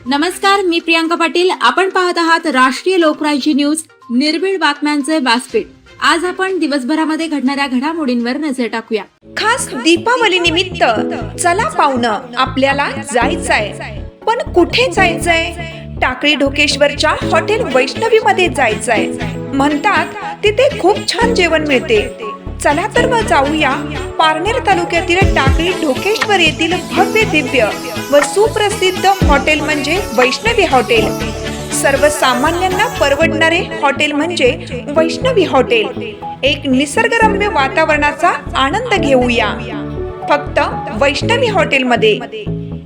नमस्कार, मी प्रियांका पाटील. आपण पाहत आहात राष्ट्रीय लोकराज्य न्यूज, निर्भीड बातम्यांचे व्यासपीठ. आज आपण दिवसभरामध्ये घडणाऱ्या घडामोडींवर नजर टाकूया. खास दीपावली निमित्त चला पाहुणं आपल्याला जायचंय. पण कुठे जायचंय? टाकळी ढोकेश्वरच्या हॉटेल वैष्णवी मध्ये जायचंय. म्हणतात तिथे खूप छान जेवण मिळते. चला तर मग जाऊया. पारनेर तालुक्यातील टाकळी ढोकेश्वर येथील भव्य दिव्य व सुप्रसिद्ध हॉटेल म्हणजे वैष्णवी हॉटेल. सर्वसामान्यांना परवडणारे हॉटेल म्हणजे वैष्णवी हॉटेल. एक निसर्गरम्य वातावरणाचा आनंद घेऊया फक्त वैष्णवी हॉटेलमध्ये.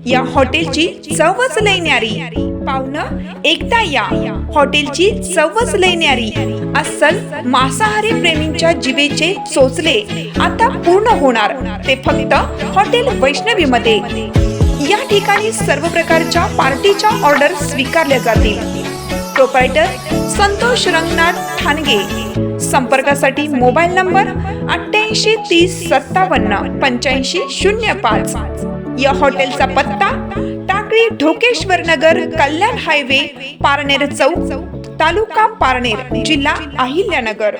या हॉटेलची चवच लय न्यारी. पाहुणं एकदा या. हॉटेलची चवच लय न्यारी. अस्सल मांसाहारी प्रेमींच्या जिभेचे चोचले आता पूर्ण होणार ते फक्त हॉटेल वैष्णवी मध्ये. या ठिकाणी सर्व प्रकारच्या पार्टीच्या ऑर्डर स्वीकारल्या जातील. प्रोप्रायटर संतोष रंगनाथ ठाणगे. संपर्कासाठी मोबाईल नंबर 88 30 57 85 05. या हॉटेलचा पत्ता टाकळी ढोकेश्वर नगर, कल्याण हायवे, पारनेर चौक, तालुका पारनेर, जिल्हा अहिल्यानगर.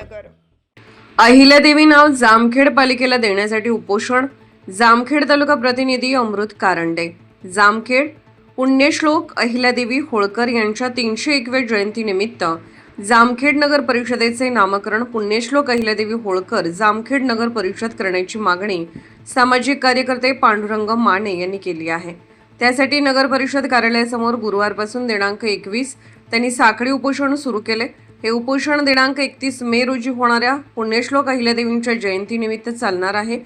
अहिल्यादेवी नाव जामखेड पालिकेला देण्यासाठी उपोषण. जामखेड तालुका प्रतिनिधी अमृत कारंडे. जामखेड पुण्यश्लोक अहिल्यादेवी होळकर यांच्या 301व्या जयंतीनिमित्त जामखेड नगर परिषदेचे नामकरण पुण्यश्लोक अहिल्यादेवी होळकर जामखेड नगर परिषद करण्याची मागणी सामाजिक कार्यकर्ते पांडुरंग माने यांनी केली आहे. त्यासाठी नगर परिषद कार्यालयासमोर गुरुवारपासून दिनांक 21 त्यांनी साखळी उपोषण सुरू केले. हे उपोषण दिनांक 31 मे रोजी होणाऱ्या पुण्यश्लोक अहिल्यादेवींच्या जयंतीनिमित्त चालणार आहे.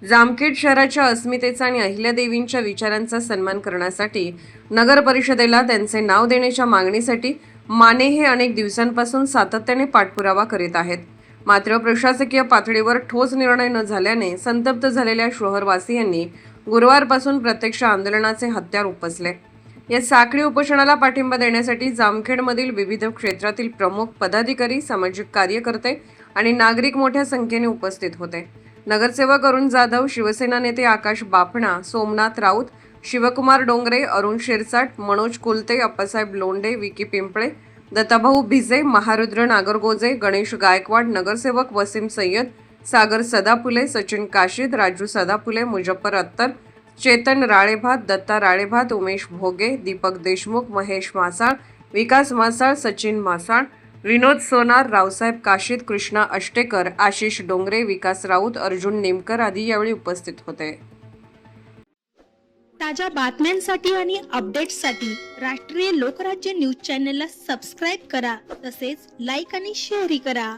जामखेड शहराच्या अस्मितेचा आणि अहिल्यादेवींच्या विचारांचा सन्मान करण्यासाठी नगर परिषदेला त्यांचे नाव देण्याच्या मागणीसाठी माने हे अनेक दिवसांपासून सातत्याने पाठपुरावा करीत आहेत. मात्र प्रशासकीय पातळीवर ठोस निर्णय न झाल्याने संतप्त झालेल्या शहरवासियांनी गुरुवारपासून प्रत्यक्ष आंदोलनाचे हत्यार उपसले. या साखळी उपोषणाला पाठिंबा देण्यासाठी जामखेडमधील विविध क्षेत्रातील प्रमुख पदाधिकारी, सामाजिक कार्यकर्ते आणि नागरिक मोठ्या संख्येने उपस्थित होते. नगरसेवक अरुण जाधव, शिवसेना नेते आकाश बापणा, सोमनाथ राऊत, शिवकुमार डोंगरे, अरुण शिरसाट, मनोज कुलते, अप्पासाहेब लोंढे, विकी पिंपळे, दत्ताभाऊ भिजे, महारुद्र नागरगोजे, गणेश गायकवाड, नगरसेवक वसीम सय्यद, सागर सदाफुले, सचिन काशीद, राजू सदाफुले, मुजफ्फर अत्तर, चेतन राळेभात, दत्ता राळेभात, उमेश भोगे, दीपक देशमुख, महेश मासाळ, विकास मासाळ, सचिन मासाळ, विनोद सोनार, रावसाहेब काशीद, कृष्णा अष्टेकर, आशिष डोंगरे, विकास राऊत, अर्जुन नेमकर आदी यावेळी उपस्थित होते. ताज्या बातम्यांसाठी आणि अपडेट्ससाठी राष्ट्रीय लोकराज्य न्यूज चॅनलला सबस्क्राईब करा. तसेच लाईक आणि शेअरही करा.